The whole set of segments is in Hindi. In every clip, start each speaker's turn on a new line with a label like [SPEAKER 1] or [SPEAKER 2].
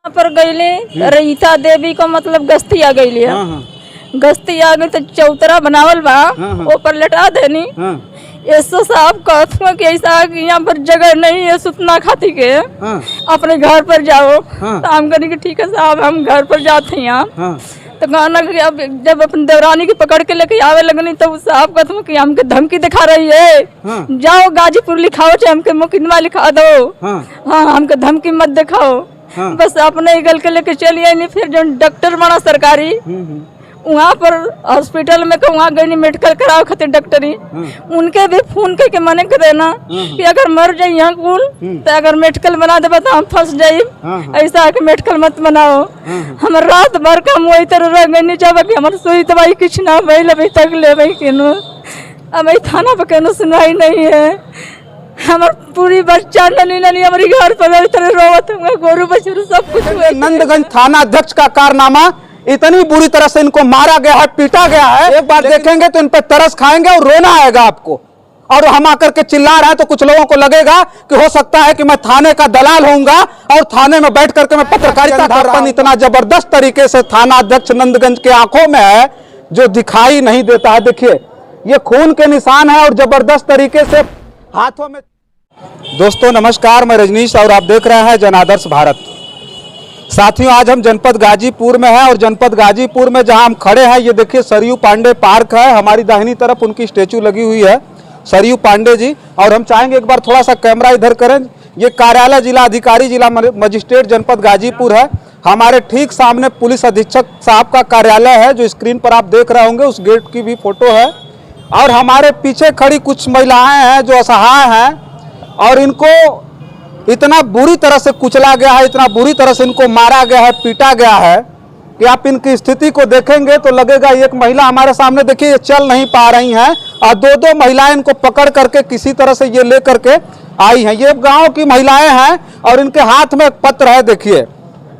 [SPEAKER 1] यहाँ पर गईली रीता देवी को मतलब गस्ती आ गई है। गस्ती आ गई तो चौतरा बनावल बा ऊपर लेटा देनी। ऐसा साहब कहते कि ऐसा कि यहाँ पर जगह नहीं है सुतना खाती के अपने घर पर जाओ। तो हम कहें कि ठीक है साहब हम घर पर जाते हैं यहाँ। तो कहना कि अब जब अपनी देवरानी की पकड़ के लेके आवे लगनी तो साहब कहते कि हमके धमकी दिखा रही है। जाओ गाजीपुर लिखाओ चाहे हमके मुकदमा लिखा दो। हाँ हमके धमकी मत दिखाओ। बस अपने गल के लेके चलिए नहीं। फिर जो डॉक्टर बना सरकारी वहाँ पर हॉस्पिटल में वहाँ गई मेडिकल कराओ खातिर डॉक्टरी उनके भी फोन करके मने कर देना कि अगर मर जाये यहाँ कुल तो अगर मेडिकल बना देबा तो हम फंस जाये। ऐसा कि मेडिकल मत बनाओ। हम रात भर का हम वही तरह रह गई जब कि हमारे सुई दवाई कुछ ना भइल अभी तक ले केनो अब थाना पर केनो सुनवाई नहीं है। हमार पूरी बच्चा नली नली हमारी घर पर रोवत हुआ गोरू बछरू सब कुछ हुआ।
[SPEAKER 2] नंदगंज थाना अध्यक्ष का कारनामा इतनी बुरी तरह से इनको मारा गया है, पीटा गया है। एक बार देखेंगे तो इन पर तरस खाएंगे और रोना आएगा आपको। और हम आकर के चिल्ला रहे हैं तो कुछ लोगों को लगेगा कि हो सकता है कि मैं थाने का दलाल होऊंगा और थाने में बैठ करके मैं पत्रकारिता कर रहा हूं। इतना जबरदस्त तरीके से थाना अध्यक्ष नंदगंज के आंखों में है जो दिखाई नहीं देता है। देखिए ये खून के निशान है और जबरदस्त तरीके से हाथों में। दोस्तों नमस्कार, मैं रजनीश और आप देख रहे हैं जनादर्श भारत। साथियों आज हम जनपद गाजीपुर में हैं और जनपद गाजीपुर में जहां हम खड़े हैं ये देखिए सरयू पांडे पार्क है। हमारी दाहिनी तरफ उनकी स्टेचू लगी हुई है सरयू पांडे जी। और हम चाहेंगे एक बार थोड़ा सा कैमरा इधर करें। ये कार्यालय जिला अधिकारी जिला मजिस्ट्रेट जनपद गाजीपुर है। हमारे ठीक सामने पुलिस अधीक्षक साहब का कार्यालय है जो स्क्रीन पर आप देख रहे होंगे। उस गेट की भी फोटो है। और हमारे पीछे खड़ी कुछ महिलाएं हैं जो असहाय हैं और इनको इतना बुरी तरह से कुचला गया है, इतना बुरी तरह से इनको मारा गया है, पीटा गया है कि आप इनकी स्थिति को देखेंगे तो लगेगा। एक महिला हमारे सामने देखिए ये चल नहीं पा रही हैं और दो महिलाएं इनको पकड़ करके किसी तरह से ये लेकर के आई हैं। ये गांव की महिलाएं हैं और इनके हाथ में एक पत्र है। देखिए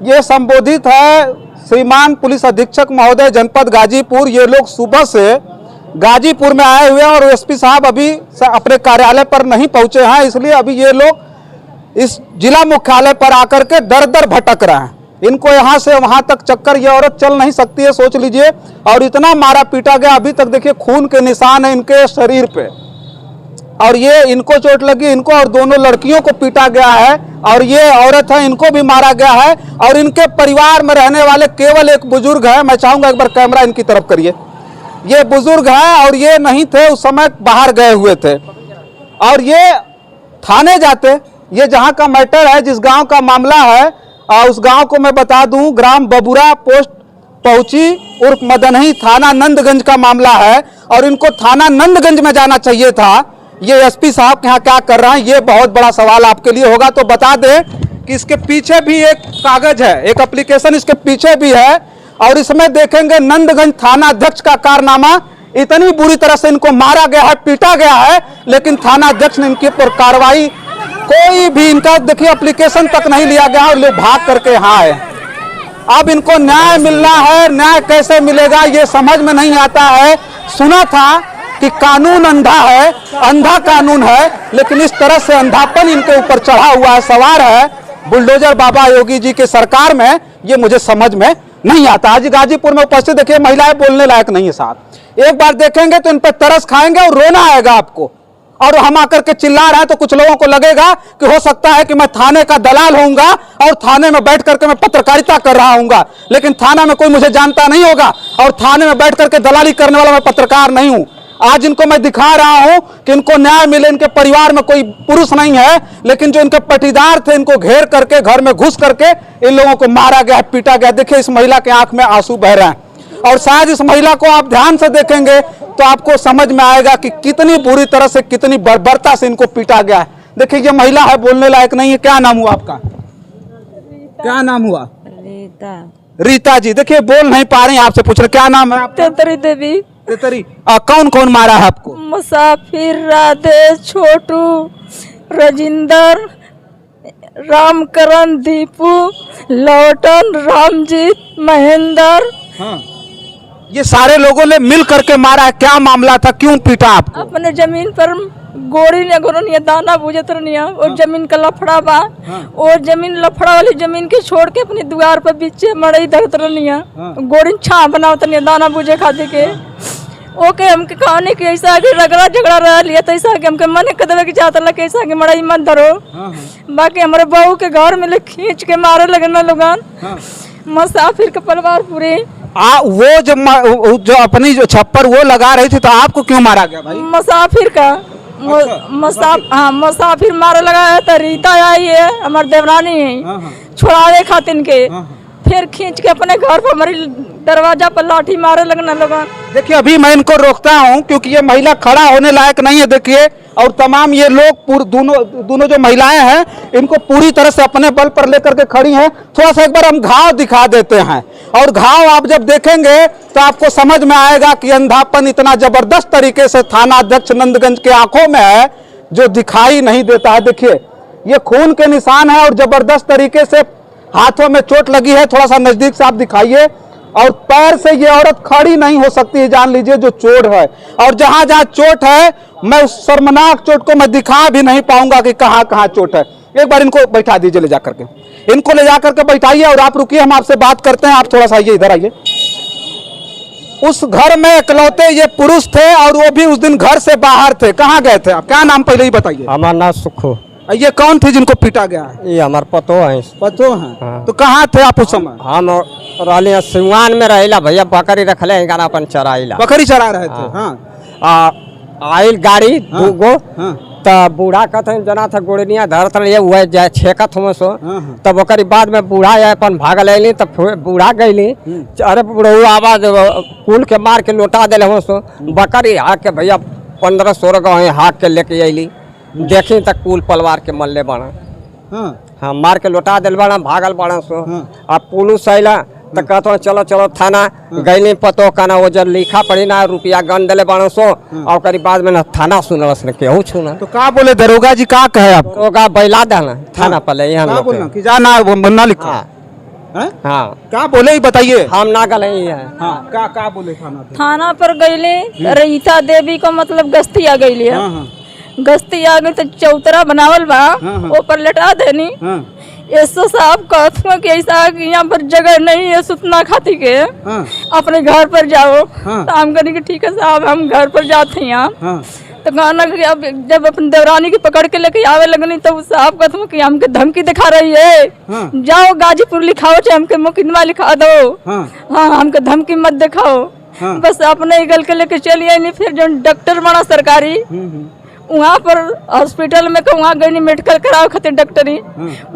[SPEAKER 2] ये संबोधित है श्रीमान पुलिस अधीक्षक महोदय जनपद गाजीपुर। ये लोग सुबह से गाजीपुर में आए हुए हैं और एसपी साहब अभी अपने कार्यालय पर नहीं पहुंचे हैं, इसलिए अभी ये लोग इस जिला मुख्यालय पर आकर के दर दर भटक रहे हैं। इनको यहाँ से वहां तक चक्कर, ये औरत चल नहीं सकती है सोच लीजिए। और इतना मारा पीटा गया, अभी तक देखिए खून के निशान है इनके शरीर पे। और ये इनको चोट लगी, इनको और दोनों लड़कियों को पीटा गया है। और ये औरत है इनको भी मारा गया है। और इनके परिवार में रहने वाले केवल एक बुजुर्ग है। मैं चाहूंगा एक बार कैमरा इनकी तरफ करिए। ये बुजुर्ग है और ये नहीं थे उस समय, बाहर गए हुए थे। और ये थाने जाते, ये जहां का मैटर है, जिस गांव का मामला है उस गांव को मैं बता दूं ग्राम बबुरा पोस्ट पहुंची उर्फ मदनही, थाना नंदगंज का मामला है। और इनको थाना नंदगंज में जाना चाहिए था। ये एसपी साहब के यहाँ क्या कर रहे हैं ये बहुत बड़ा सवाल आपके लिए होगा। तो बता दें कि इसके पीछे भी एक कागज है, एक एप्लीकेशन इसके पीछे भी है। और इसमें देखेंगे नंदगंज थाना अध्यक्ष का कारनामा। इतनी बुरी तरह से इनको मारा गया है, पीटा गया है, लेकिन थाना अध्यक्ष ने इनके ऊपर कार्रवाई कोई भी इनका देखिए एप्लीकेशन तक नहीं लिया गया और लोग भाग करके यहाँ आए। अब इनको न्याय मिलना है, न्याय कैसे मिलेगा ये समझ में नहीं आता है। सुना था कि कानून अंधा है, अंधा कानून है, लेकिन इस तरह से अंधापन इनके ऊपर चढ़ा हुआ है, सवार है बुलडोजर बाबा योगी जी की सरकार में। ये मुझे समझ में नहीं आता। आज गाजीपुर में उपस्थित देखिए महिलाएं बोलने लायक नहीं है साहब। एक बार देखेंगे तो इन पर तरस खाएंगे और रोना आएगा आपको। और हम आकर के चिल्ला रहे हैं तो कुछ लोगों को लगेगा कि हो सकता है कि मैं थाने का दलाल होऊंगा और थाने में बैठ करके मैं पत्रकारिता कर रहा हूंगा, लेकिन थाना में कोई मुझे जानता नहीं होगा और थाने में बैठ करके दलाली करने वाला मैं पत्रकार नहीं हूं। आज इनको मैं दिखा रहा हूं कि इनको न्याय मिले। इनके परिवार में कोई पुरुष नहीं है, लेकिन जो इनके पटीदार थे इनको घेर करके घर में घुस करके इन लोगों को मारा गया, पीटा गया। देखिए इस महिला के आंख में आंसू बह रहे हैं। और शायद इस महिला को आप ध्यान से देखेंगे तो आपको समझ में आएगा कि कितनी बुरी तरह से, कितनी बर्बरता से इनको पीटा गया है। देखिए ये महिला है, बोलने लायक नहीं है। क्या नाम हुआ आपका? क्या नाम हुआ?
[SPEAKER 1] रीता।
[SPEAKER 2] रीता जी। देखिए बोल नहीं पा रही, आपसे पूछ रहे क्या नाम है आपका?
[SPEAKER 1] तेतरी देवी।
[SPEAKER 2] तेतरी। कौन कौन मारा है आपको?
[SPEAKER 1] मुसाफिर, राधे, छोटू, राजिंदर, रामकरण, दीपू, लौटन, रामजीत, महेंद्र।
[SPEAKER 2] हाँ। ये सारे लोगों ने मिल करके मारा है। क्या मामला था, क्यों पीटा आपको?
[SPEAKER 1] अपने जमीन पर गोरी ने गोरनिया दाना बुझत रनिया और जमीन का लफड़ा बा और जमीन लफड़ा वाली जमीन के छोड़ के अपनी द्वार पर बीचे मड़ई धरत रनिया गोरी छा बनावत रनिया दाना बुझे खाते के ओके हमके कहानी के ऐसा कि रगड़ा झगड़ा रह लिया तो ऐसा कि हमके मन कदवे की जाता लगे ऐसा कि मड़ई मत धरो बाकी हमारे बहू के घर में ले खींच के मारे लगे ना लोगन मुसाफिर के परिवार पूरे
[SPEAKER 2] वो जो अपनी जो छप्पर वो लगा रही थी तो आपको क्यों मारा गया भाई?
[SPEAKER 1] मुसाफिर का मुसाफिर मारे लगा है तो रीता आई है हमारे देवरानी है छुड़ावे खातिन के फिर खींच के अपने घर पर हमारी दरवाजा पर लाठी मारे लगना लोगन।
[SPEAKER 2] देखिए अभी मैं इनको रोकता हूं क्योंकि ये महिला खड़ा होने लायक नहीं है। देखिए और तमाम ये लोग दोनों जो महिलाएं हैं इनको पूरी तरह से अपने बल पर लेकर के खड़ी हैं। थोड़ा सा एक बार हम घाव दिखा देते हैं और घाव आप जब देखेंगे तो आपको समझ में आएगा कि अंधापन इतना जबरदस्त तरीके से थाना अध्यक्ष नंदगंज के आंखों में है जो दिखाई नहीं देता है। देखिए ये खून के निशान है और जबरदस्त तरीके से हाथों में चोट लगी है। थोड़ा सा नजदीक से आप दिखाइए और पैर से ये औरत खड़ी नहीं हो सकती है। जान लीजिए जो चोट है और जहां जहां चोट है मैं उस शर्मनाक चोट को मैं दिखा भी नहीं पाऊंगा कि कहां कहां चोट है। एक बार इनको बैठा दीजिए ले जाकर के, इनको ले जाकर के बैठाइए और आप रुकिए, हम आपसे बात करते हैं। आप थोड़ा सा आइए, इधर आइए। उस घर में इकलौते ये पुरुष थे और वो भी उस दिन घर से बाहर थे। कहाँ गए थे आप? क्या नाम पहले ही बताइए।
[SPEAKER 3] हमारा नाम सुखो।
[SPEAKER 2] ये कौन थे जिनको पीटा गया है?
[SPEAKER 3] ये हमारे पतो है।
[SPEAKER 2] पतो है?
[SPEAKER 3] हाँ।
[SPEAKER 2] तो कहाँ थे आप उस समय?
[SPEAKER 3] हम रहले सिवान में रहेला भैया, बकरी रखले गाना अपन चराइला,
[SPEAKER 2] बकरी चरा रहे थे। हाँ।
[SPEAKER 3] आइल गाड़ी दूगो तब बूढ़ा कहते जना था गोड़निया धरत रही हुए जाए छेकत हम सो तब ओकरी बाद में बूढ़ा अपन भागल अली तब बूढ़ा गईली। अरे बूढ़ऊ आवाज कुल के मार के लौटा दिले हम सो बकरी हाक के भैया 15-16 गाँव हाक के लेके अली। देखी तक कुल परिवार के मल्ले बना। हाँ मार के लौटा दिल बड़ा भागल बड़ा सो। अब पुलिस अला तो कहते चलो चलो थाना गईली पतो कहना वो जब लिखा पड़ी ना रुपया गन दिले बड़ा सो और बाद में ना थाना सुनलस ने केहू छूना।
[SPEAKER 2] तो का बोले दरोगा जी? का कहे आप?
[SPEAKER 3] तो का बैला देना थाना पले यहाँ
[SPEAKER 2] बोलना कि जाना बनना लिखा।
[SPEAKER 3] हाँ
[SPEAKER 2] का बोले ही बताइए।
[SPEAKER 3] हम ना गले है।
[SPEAKER 2] हाँ का बोले
[SPEAKER 1] थाना पर गईले रीता देवी को मतलब गस्ती आ गई है। गस्ती आ गई तो चौतरा बनावल बा ऊपर लटा देनी। ऐसा साहब कहते कि ऐसा कि यहाँ पर जगह नहीं है सुतना खाती के अपने घर पर जाओ। तो हम कहने की ठीक है साहब हम घर पर जाते हैं यहाँ। तो कहना कि अब जब अपनी देवरानी की पकड़ के लेके आवे लगनी तो साहब कहते कि हमके धमकी दिखा रही है। जाओ गाजीपुर लिखाओ चाहे हमके मुकदमा लिखा दो। हाँ हमके धमकी मत दिखाओ। बस अपने गल के लेके चलिए। नहीं फिर जो डॉक्टर बना सरकारी वहाँ पर हॉस्पिटल में वहाँ गई मेडिकल कराओ खातिर डॉक्टरी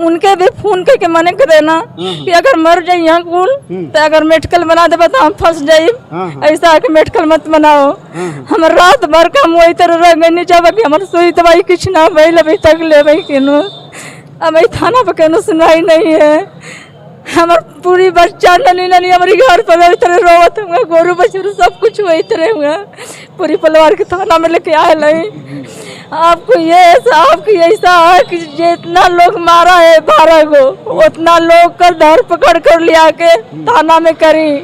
[SPEAKER 1] उनके भी फोन करके मने कर देना कि अगर मर जाये यहाँ कुल तो अगर मेडिकल बना देबा तो हम फंस जाये। ऐसा है कि मेडिकल मत बनाओ। हम रात भर का वही तरह रह गई जब कि हमारे सुई दवाई कुछ ना भइल अभी तक ले केनो अब थाना पर केनो सुनवाई नहीं है। हमार पूरी बच्चा नली नली हमारी घर पर तरह रोवत हुआ गोरू बछरू सब कुछ वही तरह हुआ पूरी परिवार के थाना में लेके आए नहीं। आपको ये आपको ऐसा है कि जितना लोग मारा है 12 गो उतना लोग का धर पकड़ कर लिया के थाना में करी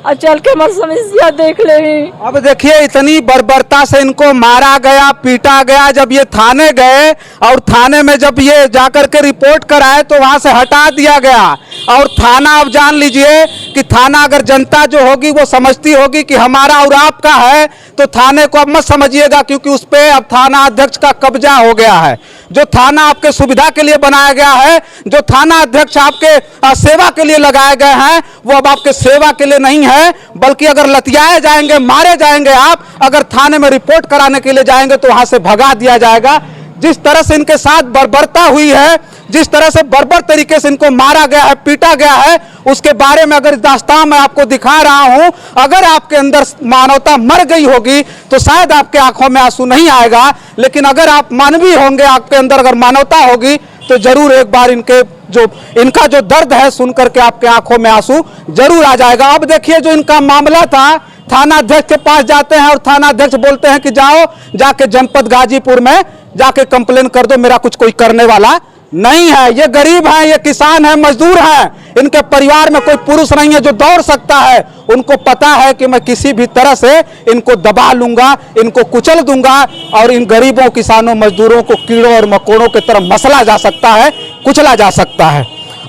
[SPEAKER 1] और चल के हमारी समस्या देख ले।
[SPEAKER 2] अब देखिए इतनी बर्बरता से इनको मारा गया पीटा गया। जब ये थाने गए और थाने में जब ये जाकर के रिपोर्ट कराए तो वहां से हटा दिया गया। और थाना अब जान लीजिए कि थाना अगर जनता जो होगी वो समझती होगी कि हमारा और आपका है तो थाने को अब मत समझिएगा क्योंकि उस पे अब थाना अध्यक्ष का कब्जा हो गया है। जो थाना आपके सुविधा के लिए बनाया गया है, जो थाना अध्यक्ष आपके सेवा के लिए लगाए गए हैं वो अब आपके सेवा के लिए नहीं है बल्कि अगर लतियाए जाएंगे मारे जाएंगे आप अगर थाने में रिपोर्ट कराने के लिए जाएंगे तो वहां से भगा दिया जाएगा। जिस तरह से इनके साथ बर्बरता हुई है, जिस तरह से बर्बर तरीके से इनको मारा गया है पीटा गया है उसके बारे में अगर दास्तान मैं आपको दिखा रहा हूं। अगर आपके अंदर मानवता मर गई होगी तो शायद आपके आंखों में आंसू नहीं आएगा, लेकिन अगर आप मानवीय होंगे आपके अंदर अगर मानवता होगी तो जरूर एक बार इनका जो दर्द है सुन करके आपके आंखों में आंसू जरूर आ जाएगा। अब देखिए जो इनका मामला था थाना अध्यक्ष के पास जाते हैं और थाना अध्यक्ष बोलते हैं कि जाओ जाके जनपद गाजीपुर में जाके कंप्लेन कर दो, मेरा कुछ कोई करने वाला नहीं है। ये गरीब हैं, ये किसान हैं, मजदूर हैं, इनके परिवार में कोई पुरुष नहीं है जो दौड़ सकता है। उनको पता है कि मैं किसी भी तरह से इनको दबा लूंगा, इनको कुचल दूंगा और इन गरीबों, किसानों, मजदूरों को कीड़ों और मकोड़ों की तरह मसला जा सकता है, कुचला जा सकता है।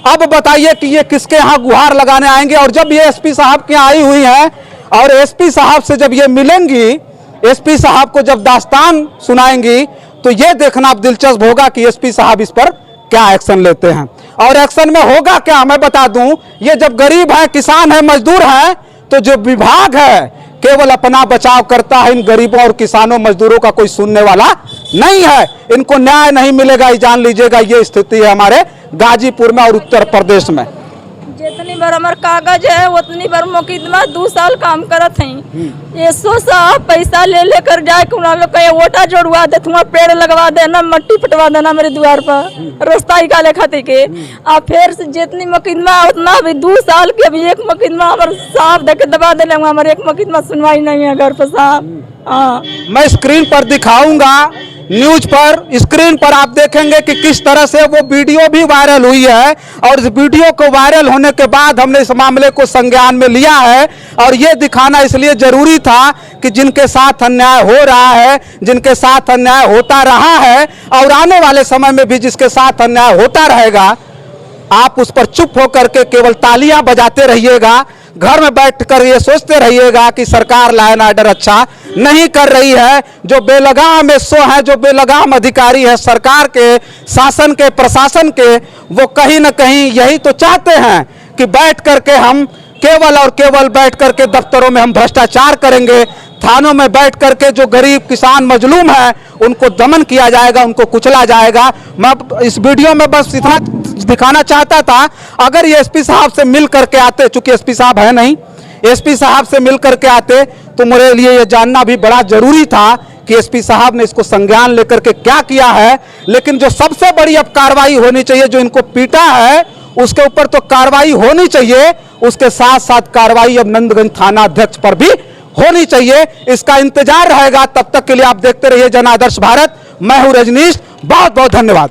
[SPEAKER 2] अब बताइए कि ये किसके यहाँ गुहार लगाने आएंगे? और जब ये एसपी साहब के यहाँ आई हुई हैं और एसपी साहब से जब ये मिलेंगी, एसपी साहब को जब दास्तान सुनाएंगी, तो ये देखना अब दिलचस्प होगा कि एसपी साहब इस पर क्या एक्शन लेते हैं। और एक्शन में होगा क्या, मैं बता दूं, ये जब गरीब है, किसान है, मजदूर है, तो जो विभाग है केवल अपना बचाव करता है। इन गरीबों और किसानों, मजदूरों का कोई सुनने वाला नहीं है। इनको न्याय नहीं मिलेगा, ये जान लीजिएगा। ये स्थिति है हमारे गाजीपुर में और उत्तर प्रदेश में।
[SPEAKER 1] जितनी बार हमारे कागज है उतनी बार मुकदमा 2 साल काम करत हैं। ये 100 साहब पैसा ले लेकर जाए कि उन्होंने लोग कहीं वोटा जोड़वा दे, तुम्हारा पेड़ लगवा देना, मट्टी पटवा देना मेरे द्वार पर, रास्ता निकाले खातिर के। और फिर से जितनी मुकदमा उतना अभी 2 साल के, अभी एक मुकदमा हमारे साहब देके दबा दे, हमारे एक मुकदमा सुनवाई नहीं है घर पर साहब। हाँ,
[SPEAKER 2] मैं स्क्रीन पर दिखाऊंगा, न्यूज पर स्क्रीन पर आप देखेंगे कि किस तरह से वो वीडियो भी वायरल हुई है। और इस वीडियो को वायरल होने के बाद हमने इस मामले को संज्ञान में लिया है। और ये दिखाना इसलिए जरूरी था कि जिनके साथ अन्याय हो रहा है, जिनके साथ अन्याय होता रहा है और आने वाले समय में भी जिसके साथ अन्याय होता रहेगा, आप उस पर चुप होकर के केवल तालियां बजाते रहिएगा, घर में बैठकर ये सोचते रहिएगा कि सरकार लॉ एंड ऑर्डर अच्छा नहीं कर रही है। जो बेलगाम एसओ है, जो बेलगाम अधिकारी है सरकार के, शासन के, प्रशासन के, वो कहीं ना कहीं यही तो चाहते हैं कि बैठ करके हम केवल और केवल बैठ करके दफ्तरों में हम भ्रष्टाचार करेंगे, थानों में बैठ करके जो गरीब किसान मजलूम है उनको दमन किया जाएगा, उनको कुचला जाएगा। मैं इस वीडियो में बस इतना दिखाना चाहता था। अगर ये एसपी साहब से मिल करके आते, चूंकि एसपी साहब है नहीं, एसपी साहब से मिल करके आते तो मेरे लिए ये जानना भी बड़ा जरूरी था कि एसपी साहब ने इसको संज्ञान लेकर के क्या किया है। लेकिन जो सबसे बड़ी अब कार्रवाई होनी चाहिए, जो इनको पीटा है उसके ऊपर तो कार्रवाई होनी चाहिए, उसके साथ साथ कार्रवाई अब नंदगंज थाना अध्यक्ष पर भी होनी चाहिए। इसका इंतजार रहेगा। तब तक के लिए आप देखते रहिए जन आदर्श भारत। मैं हूं रजनीश, बहुत बहुत धन्यवाद।